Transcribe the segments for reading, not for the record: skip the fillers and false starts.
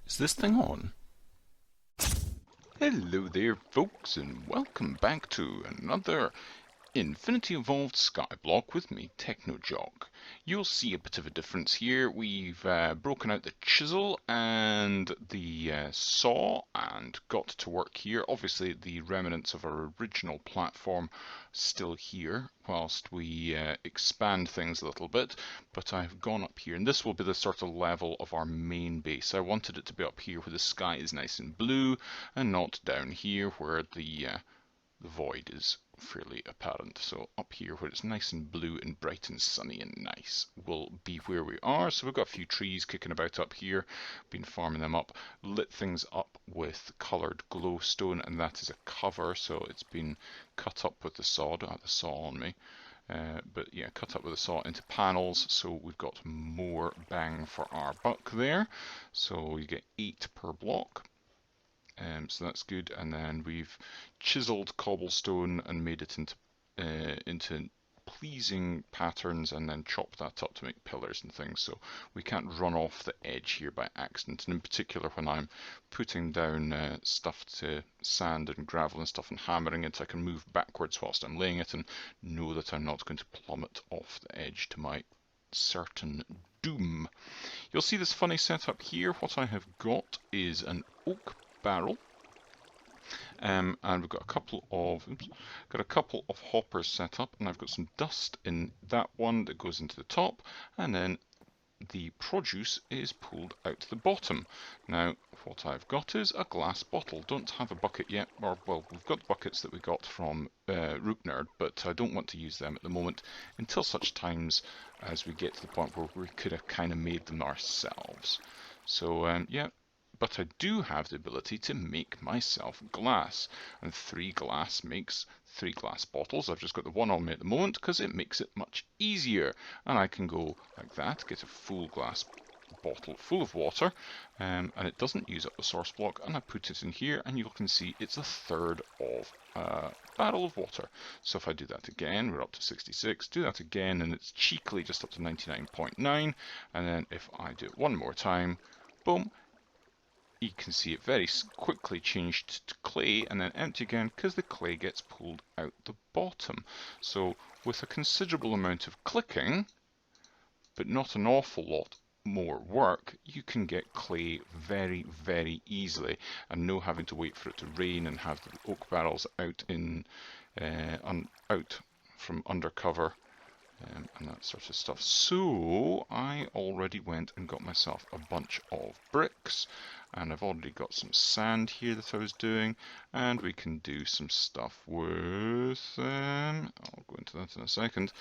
Is this thing on? Hello there, folks, and welcome back to another Infinity Evolved Skyblock with me, TechnoJock. You'll see a bit of a difference here. We've broken out the chisel and the saw and got to work here. Obviously, the remnants of our original platform still here whilst we expand things a little bit, but I've gone up here, and this will be the sort of level of our main base. I wanted it to be up here where the sky is nice and blue and not down here where the void is fairly apparent. So up here where it's nice and blue and bright and sunny and nice will be where we are. So we've got a few trees kicking about up here, been farming them up, lit things up with coloured glowstone, and that is a cover, so it's been cut up with the saw. I don't have the saw on me. But yeah, cut up with a saw into panels, so we've got more bang for our buck there. So you get 8 per block. So that's good, and then we've chiseled cobblestone and made it into pleasing patterns, and then chopped that up to make pillars and things, so we can't run off the edge here by accident. And in particular, when I'm putting down stuff to sand and gravel and stuff and hammering it, I can move backwards whilst I'm laying it and know that I'm not going to plummet off the edge to my certain doom. You'll see this funny setup here. What I have got is an oak barrel, and we've got a couple of hoppers set up, and I've got some dust in that one that goes into the top, and then the produce is pulled out the bottom. Now what I've got is a glass bottle. Don't have a bucket yet, or well, we've got buckets that we got from Root Nerd, but I don't want to use them at the moment until such times as we get to the point where we could have kind of made them ourselves. So yeah, but I do have the ability to make myself glass, and 3 glass makes 3 glass bottles. I've just got the one on me at the moment because it makes it much easier, and I can go like that, get a full glass bottle full of water, and it doesn't use up the source block, and I put it in here, and you can see it's a third of a barrel of water. So if I do that again, we're up to 66, do that again, and it's cheekily just up to 99.9, and then if I do it one more time, boom, you can see it very quickly changed to clay and then empty again because the clay gets pulled out the bottom. So with a considerable amount of clicking, but not an awful lot more work, you can get clay very, very easily, and no having to wait for it to rain and have the oak barrels out out from undercover. And that sort of stuff. So I already went and got myself a bunch of bricks, and I've already got some sand here that I was doing, and we can do some stuff with, I'll go into that in a second,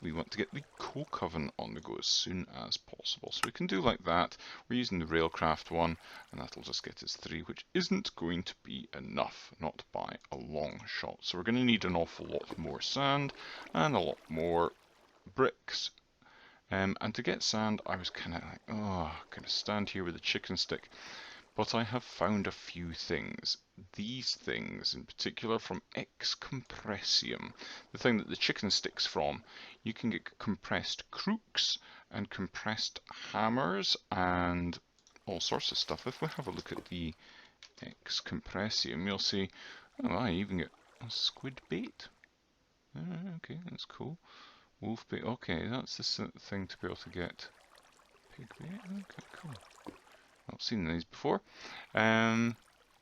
we want to get the coke oven on the go as soon as possible. So we can do like that. We're using the Railcraft one, and that'll just get us 3, which isn't going to be enough, not by a long shot. So we're going to need an awful lot more sand and a lot more bricks. And to get sand, I was kind of like, oh, I'm going to stand here with a chicken stick. But I have found a few things. These things in particular from Excompressium, the thing that the chicken sticks from. You can get compressed crooks and compressed hammers and all sorts of stuff. If we have a look at the Excompressium, you'll see, oh, I even get a squid bait. Okay, that's cool. Wolf bait, okay, that's the thing to be able to get. Pig bait, okay, cool. I've seen these before.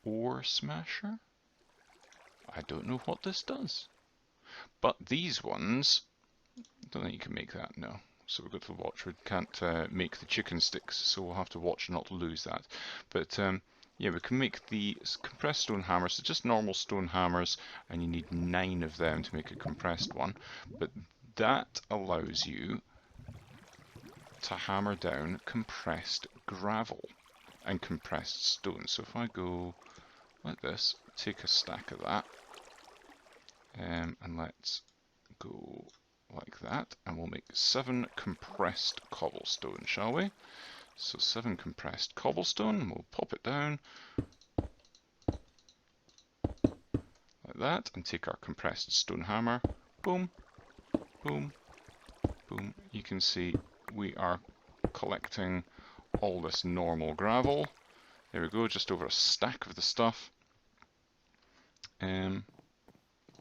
Ore smasher. I don't know what this does. But these ones, I don't think you can make that, no. So we've got to watch. We can't make the chicken sticks, so we'll have to watch not to lose that. But yeah, we can make the compressed stone hammers. So just normal stone hammers, and you need 9 of them to make a compressed one. But that allows you to hammer down compressed gravel and compressed stone. So if I go like this, take a stack of that, and let's go like that, and we'll make 7 compressed cobblestone, shall we? So 7 compressed cobblestone, and we'll pop it down like that, and take our compressed stone hammer, boom, boom, boom. You can see we are collecting all this normal gravel. There we go, just over a stack of the stuff. And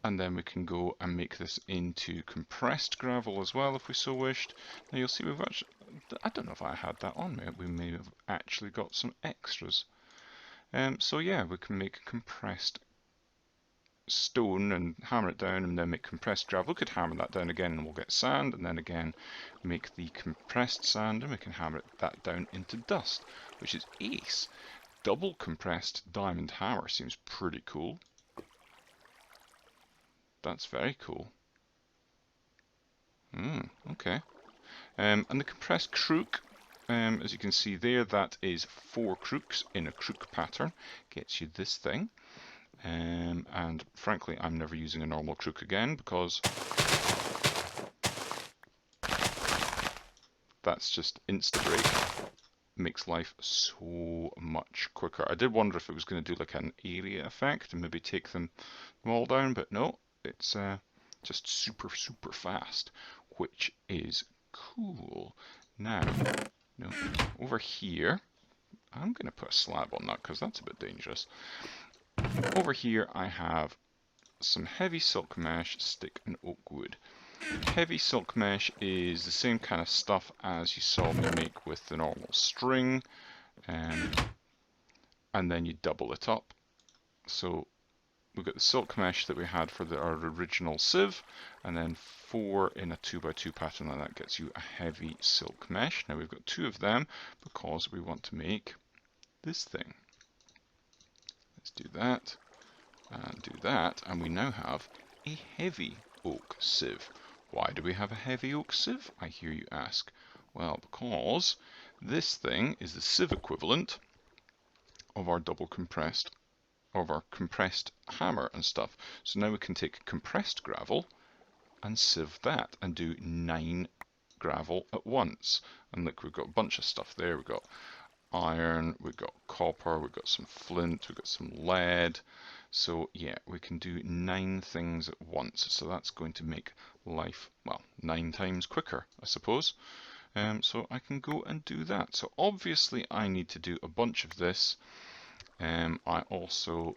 then we can go and make this into compressed gravel as well if we so wished. Now you'll see we've actually, I don't know if I had that on me, we may have actually got some extras. So yeah, we can make compressed stone and hammer it down and then make compressed gravel. We could hammer that down again and we'll get sand, and then again make the compressed sand and we can hammer that down into dust, which is ace. Double compressed diamond hammer seems pretty cool. That's very cool. Okay. And the compressed crook, as you can see there, that is 4 crooks in a crook pattern. Gets you this thing. And frankly, I'm never using a normal crook again because that's just insta-break. Makes life so much quicker. I did wonder if it was going to do like an area effect and maybe take them all down, but no, it's just super fast, which is cool. Now, no, over here, I'm going to put a slab on that because that's a bit dangerous. Over here I have some heavy silk mesh, stick and oak wood. Heavy silk mesh is the same kind of stuff as you saw me make with the normal string, and then you double it up. So we've got the silk mesh that we had for our original sieve, and then 4 in a 2x2 pattern, and that gets you a heavy silk mesh. Now we've got 2 of them because we want to make this thing. Let's do that, and we now have a heavy oak sieve. Why do we have a heavy oak sieve, I hear you ask? Well, because this thing is the sieve equivalent of our compressed hammer and stuff. So now we can take compressed gravel and sieve that and do 9 gravel at once. And look, we've got a bunch of stuff there. We've got iron, we've got copper, we've got some flint, we've got some lead. So yeah, we can do 9 things at once. So that's going to make life, well, 9 times quicker, I suppose. So I can go and do that. So obviously I need to do a bunch of this. I also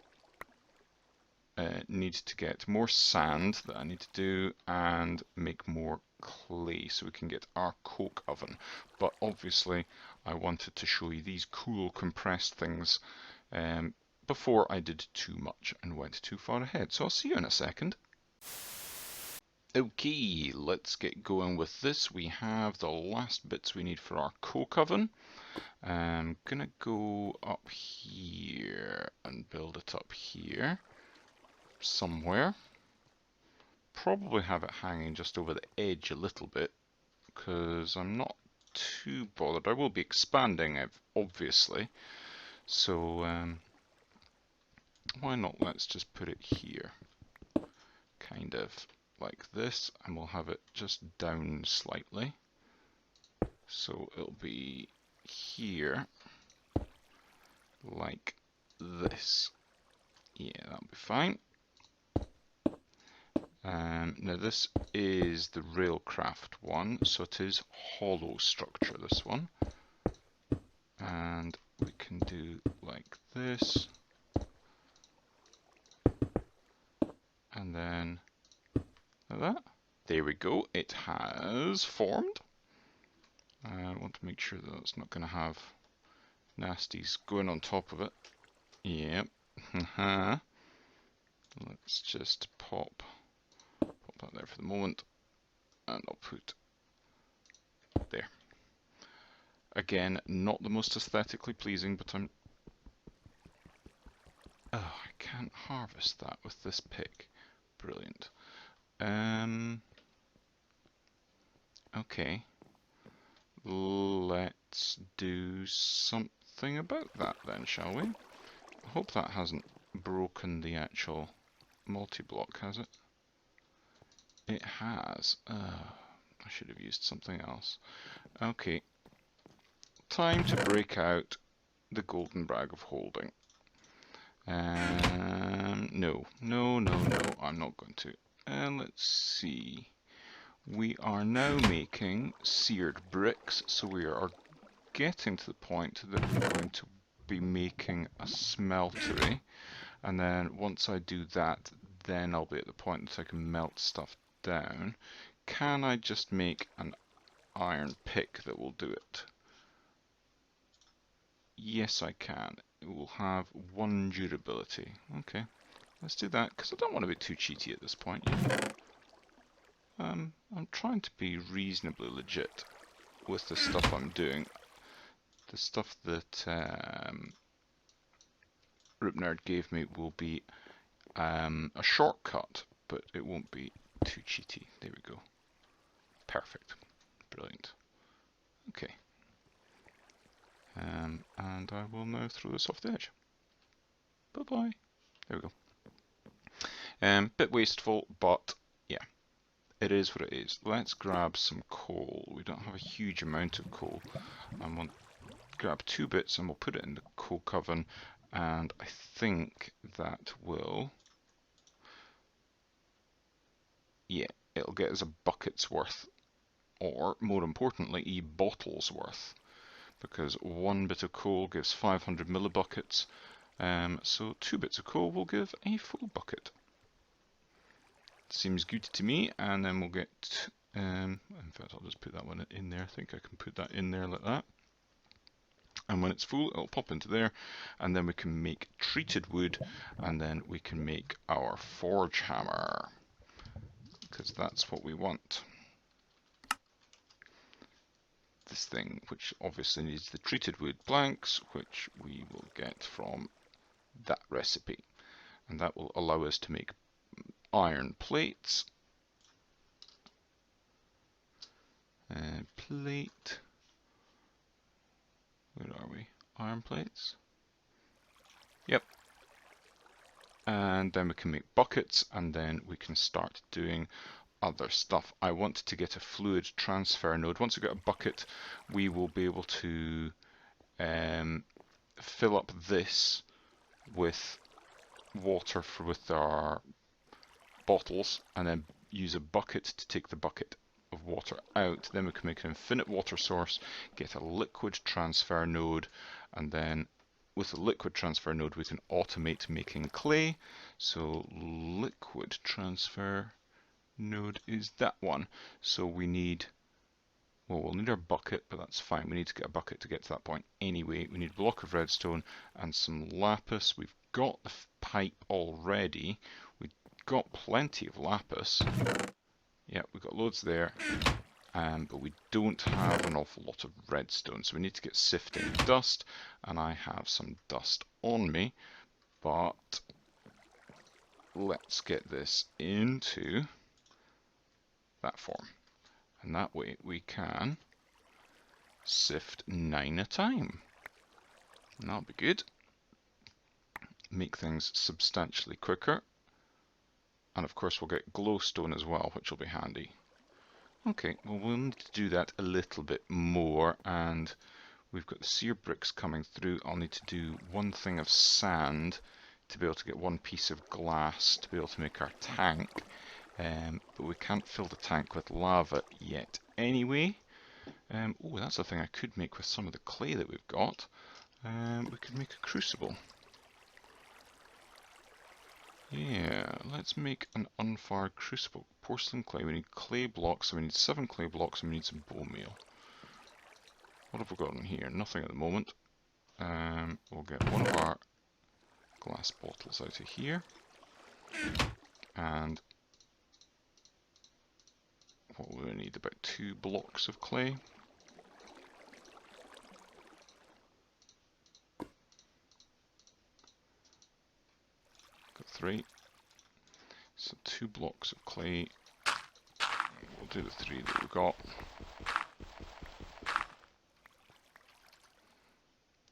need to get more sand that I need to do and make more clay so we can get our coke oven. But obviously I wanted to show you these cool compressed things before I did too much and went too far ahead. So I'll see you in a second. Okay, let's get going with this. We have the last bits we need for our coke oven. I'm gonna go up here and build it up here somewhere. Probably have it hanging just over the edge a little bit because I'm not too bothered. I will be expanding it, obviously. So why not? Let's just put it here, kind of like this, and we'll have it just down slightly. So it'll be here, like this. Yeah, that'll be fine. Now this is the Railcraft one, so it is hollow structure, this one. And we can do like this. And then like that. There we go, it has formed. I want to make sure that it's not going to have nasties going on top of it. Yep. Let's just pop that there for the moment, and I'll put there. Again, not the most aesthetically pleasing, but I'm... Oh, I can't harvest that with this pick. Brilliant. Okay. Let's do something about that then, shall we? I hope that hasn't broken the actual multi-block, has it? It has. I should have used something else. Okay. Time to break out the golden bag of holding. No, I'm not going to. Let's see. We are now making seared bricks, so we are getting to the point that I'm going to be making a smeltery, and then once I do that, then I'll be at the point that I can melt stuff down. Can I just make an iron pick that will do it? Yes, I can. It will have 1 durability. Okay, let's do that, because I don't want to be too cheaty at this point. I'm trying to be reasonably legit with the stuff I'm doing. The stuff that Ripnerd gave me will be a shortcut, but it won't be too cheaty. There we go. Perfect. Brilliant. Okay. And I will now throw this off the edge. Bye-bye. There we go. Bit wasteful, but yeah, it is what it is. Let's grab some coal. We don't have a huge amount of coal. And we'll grab 2 bits and we'll put it in the coal coven. And I think that will... yeah, it'll get us a bucket's worth. Or, more importantly, a bottle's worth. Because 1 bit of coal gives 500 millibuckets. So 2 bits of coal will give a full bucket. Seems good to me, and then we'll get, in fact I'll just put that one in there. I think I can put that in there like that. And when it's full, it'll pop into there, and then we can make treated wood, and then we can make our forge hammer, because that's what we want. This thing, which obviously needs the treated wood blanks, which we will get from that recipe, and that will allow us to make iron plates. Plate. Where are we? Iron plates. Yep. And then we can make buckets, and then we can start doing other stuff. I want to get a fluid transfer node. Once we get a bucket, we will be able to fill up this with water with our bottles, and then use a bucket to take the bucket of water out. Then we can make an infinite water source, get a liquid transfer node, and then with a liquid transfer node we can automate making clay. So liquid transfer node is that one. So we need, well, we'll need our bucket, but that's fine. We need to get a bucket to get to that point anyway. We need a block of redstone and some lapis. We've got the pipe already. We've got plenty of lapis. Yeah, we've got loads there, but we don't have an awful lot of redstone, so we need to get sifting dust, and I have some dust on me, but let's get this into that form, and that way we can sift 9 at a time, and that'll be good. Make things substantially quicker. And of course we'll get glowstone as well, which will be handy. Okay, well we'll need to do that a little bit more, and we've got the sear bricks coming through. I'll need to do 1 thing of sand to be able to get 1 piece of glass to be able to make our tank. But we can't fill the tank with lava yet anyway. Oh, that's a thing I could make with some of the clay that we've got. We could make a crucible. Yeah, let's make an unfired crucible. Porcelain clay. We need clay blocks, so we need 7 clay blocks, and we need some bone meal. What have we got in here? Nothing at the moment. We'll get 1 of our glass bottles out of here. And what will we need? About 2 blocks of clay. Got 3. So 2 blocks of clay. We'll do the 3 that we've got.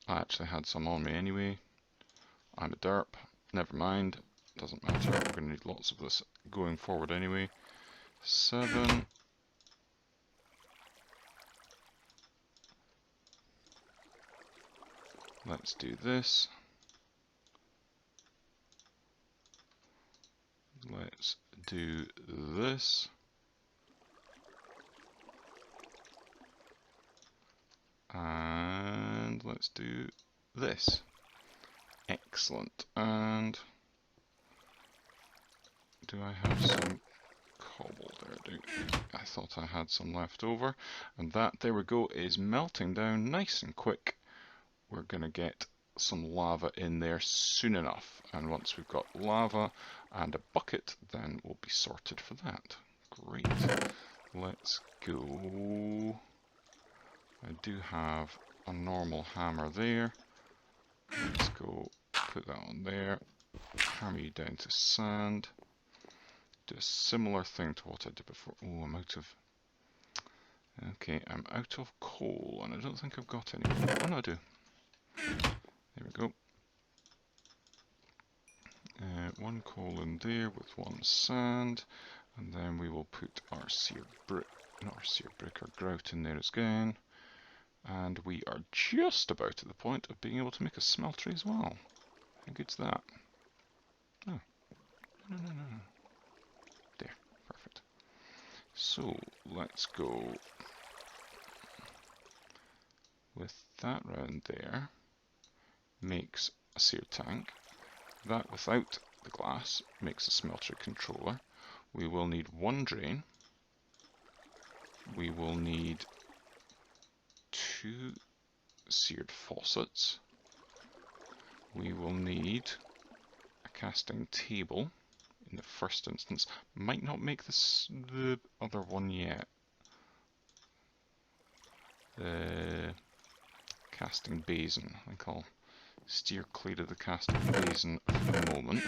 I actually had some on me anyway. I'm a derp. Never mind. Doesn't matter. We're going to need lots of this going forward anyway. 7. Let's do this. Let's do this. And let's do this. Excellent. And do I have some cobble there? I thought I had some left over. And that, there we go, is melting down nice and quick. We're going to get some lava in there soon enough. And once we've got lava and a bucket, then we'll be sorted for that. Great. Let's go. I do have a normal hammer there. Let's go put that on there. Hammer you down to sand. Do a similar thing to what I did before. Oh, I'm out of... Okay, I'm out of coal, and I don't think I've got any more. Oh, no, I do. There we go. One coal in there with one sand, and then we will put our seared brick, not our seared brick, our grout in there again. And we are just about at the point of being able to make a smeltery as well. How good's that? Oh, no. There, perfect. So, let's go with that round there. Makes a seared tank. That without the glass makes a smeltery controller. We will need one drain. We will need 2 seared faucets. We will need a casting table in the first instance. Might not make this the other one yet. The casting basin. I think I'll steer clear of the casting basin for the moment.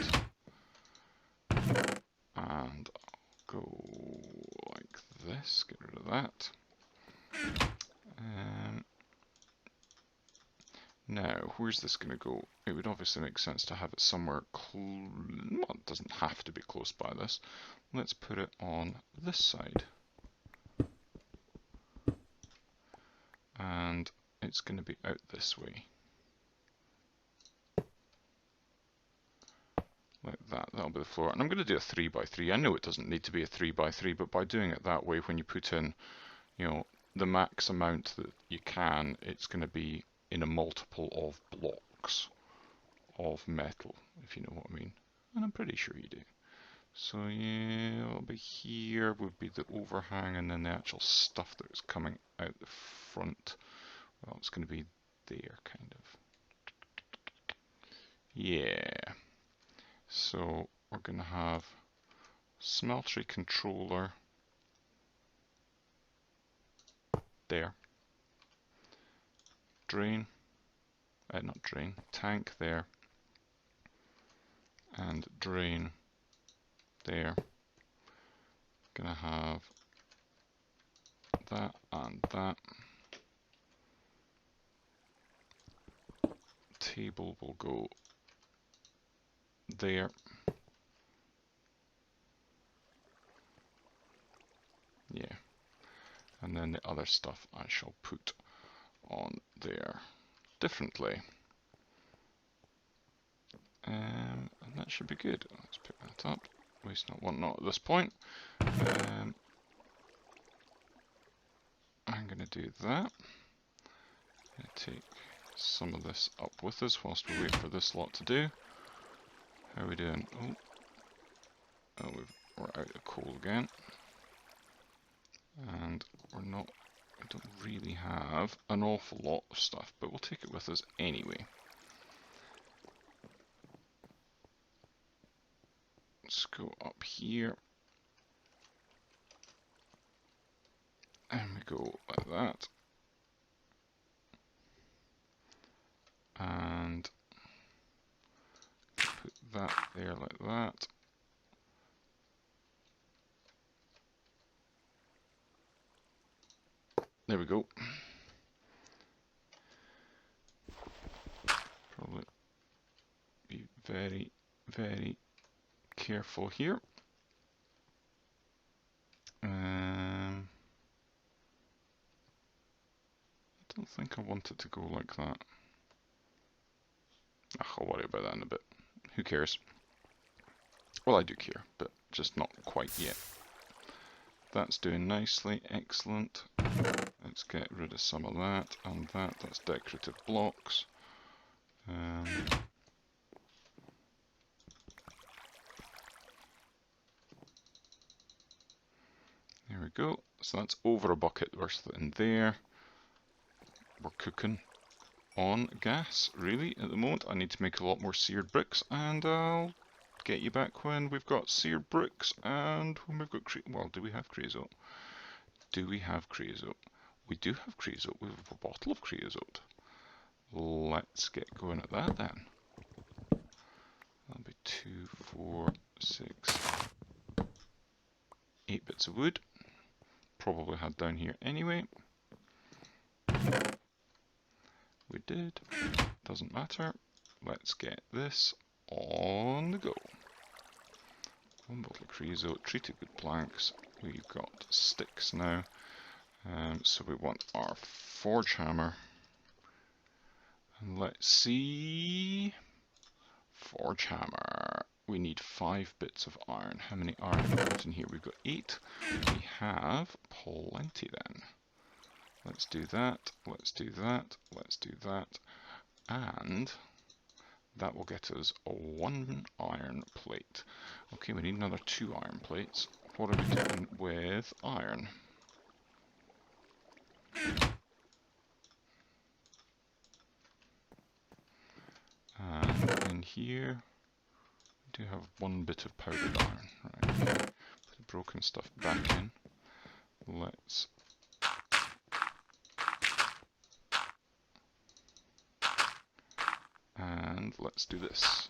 And I'll go like this, get rid of that. Now, where's this going to go? It would obviously make sense to have it somewhere well, it doesn't have to be close by this. Let's put it on this side. And it's going to be out this way. Like that, that'll be the floor. And I'm going to do a 3x3. I know it doesn't need to be a 3x3, but by doing it that way, when you put in, you know, the max amount that you can, it's going to be in a multiple of blocks of metal, if you know what I mean. And I'm pretty sure you do. So yeah, it'll be here would be the overhang, and then the actual stuff that is coming out the front. Well, it's going to be there, kind of. Yeah. So we're going to have smeltery controller there. Drain, not drain, tank there, and drain there. Gonna have that and that. Table will go there. Yeah. And then the other stuff I shall put on there differently. And that should be good. Let's pick that up. Waste not, want not at this point. I'm going to do that. Take some of this up with us whilst we wait for this lot to do. How are we doing? Oh, we're out of coal again. And we don't really have an awful lot of stuff, but we'll take it with us anyway. Let's go up here. And we go like that. And put that there like that. There we go. Probably be very, very careful here. I don't think I want it to go like that. I'll worry about that in a bit. Who cares? Well, I do care, but just not quite yet. That's doing nicely, excellent. Let's get rid of some of that and that. That's decorative blocks. There we go. So that's over a bucket worth in there. We're cooking on gas, really, at the moment. I need to make a lot more seared bricks, and I'll get you back when we've got seared bricks and when we've got well, do we have creosote? Do we have creosote? We do have creosote. We have a bottle of creosote. Let's get going at that then. That'll be 2, 4, 6, 8 bits of wood. Probably had down here anyway. We did. Doesn't matter. Let's get this on the go. 1 bottle of creosote, treated with planks. We've got sticks now. So we want our forge hammer. And let's see. Forge hammer. We need 5 bits of iron. How many iron have we got in here? We've got 8. We have plenty then. Let's do that. Let's do that. Let's do that. And that will get us a 1 iron plate. Okay, we need another 2 iron plates. What are we doing with iron? And in here, we do have 1 bit of powdered iron. Right, okay. Put the broken stuff back in. Let's do this.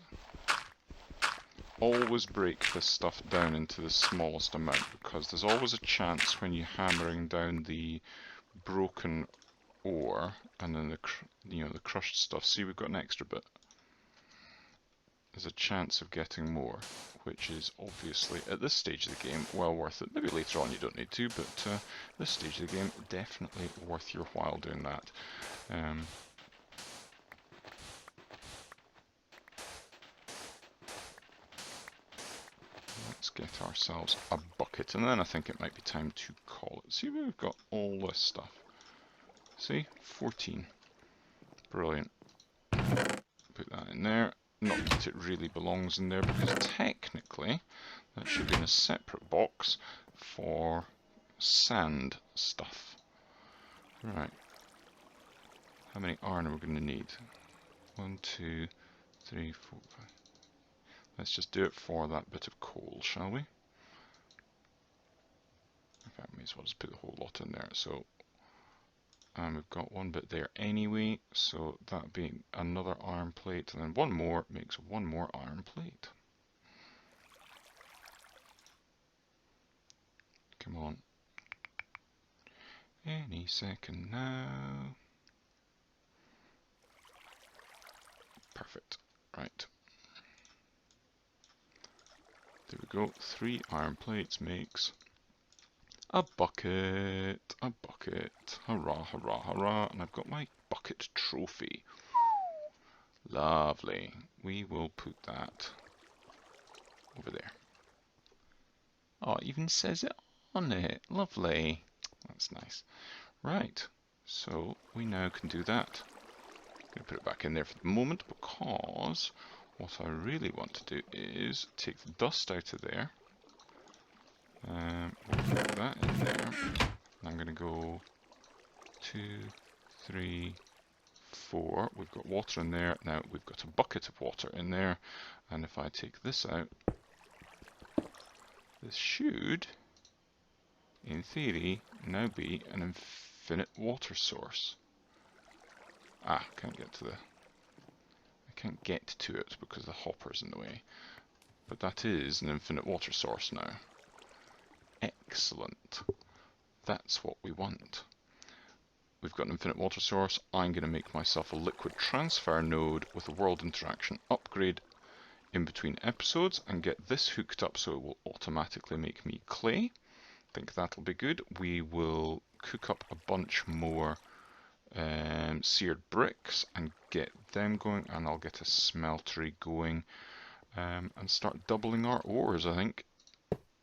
Always break this stuff down into the smallest amount, because there's always a chance when you're hammering down the broken ore and then the crushed stuff. See, we've got an extra bit. There's a chance of getting more, which is obviously at this stage of the game well worth it. Maybe later on you don't need to, but this stage of the game definitely worth your while doing that. Let's get ourselves a bucket, and then I think it might be time to call it. See, we've got all this stuff. See, 14. Brilliant. Put that in there. Not that it really belongs in there, because technically that should be in a separate box for sand stuff. Right. How many iron are we going to need? 1, 2, 3, 4, 5. Let's just do it for that bit of coal, shall we? In fact, we may as well just put the whole lot in there. So, and we've got 1 bit there anyway, so that being another iron plate, and then 1 more makes 1 more iron plate. Come on. Any second now. Perfect. Right. There we go. 3 iron plates makes a bucket. A bucket. Hurrah, hurrah, hurrah. And I've got my bucket trophy. Lovely. We will put that over there. Oh, it even says it on it. Lovely. That's nice. Right. So we now can do that. I'm going to put it back in there for the moment, because what I really want to do is take the dust out of there. We'll put that in there. And I'm going to go 2, 3, 4. We've got water in there. Now we've got a bucket of water in there. And if I take this out, this should, in theory, now be an infinite water source. Ah, can't get to it because the hopper's in the way. But that is an infinite water source now. Excellent. That's what we want. We've got an infinite water source. I'm going to make myself a liquid transfer node with a world interaction upgrade in between episodes and get this hooked up so it will automatically make me clay. I think that'll be good. We will cook up a bunch more seared bricks and get them going, and I'll get a smeltery going and start doubling our ores, I think,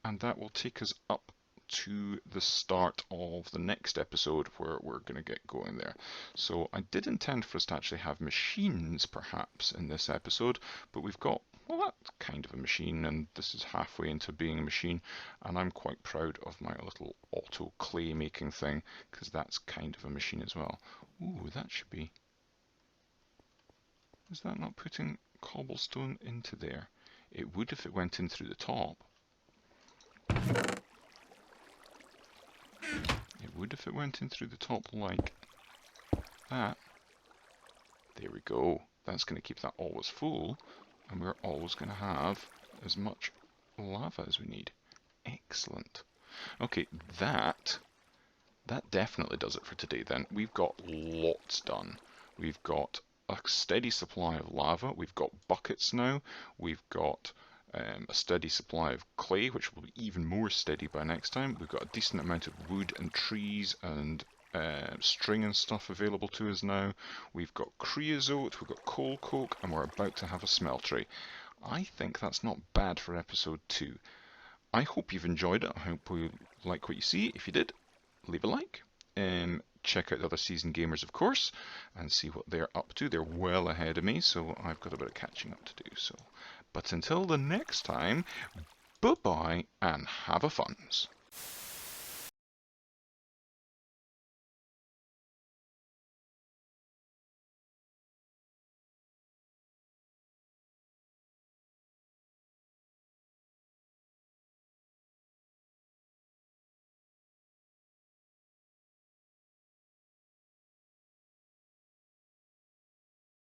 and that will take us up to the start of the next episode where we're going to get going there. So I did intend for us to actually have machines perhaps in this episode, but we've got, well, that's kind of a machine, and this is halfway into being a machine, and I'm quite proud of my little auto clay making thing, because that's kind of a machine as well. Ooh, that should be... Is that not putting cobblestone into there? It would if it went in through the top. It would if it went in through the top like that. There we go. That's going to keep that always full, and we're always going to have as much lava as we need. Excellent. Okay, that definitely does it for today then. We've got lots done. We've got a steady supply of lava. We've got buckets now. We've got a steady supply of clay, which will be even more steady by next time. We've got a decent amount of wood and trees and string and stuff available to us now. We've got creosote, we've got coal coke, and we're about to have a smeltery. I think that's not bad for episode 2. I hope you've enjoyed it. I hope you like what you see. If you did, leave a like. Check out the other seasoned gamers, of course, and see what they're up to. They're well ahead of me, so I've got a bit of catching up to do. But until the next time, bye-bye and have a funs.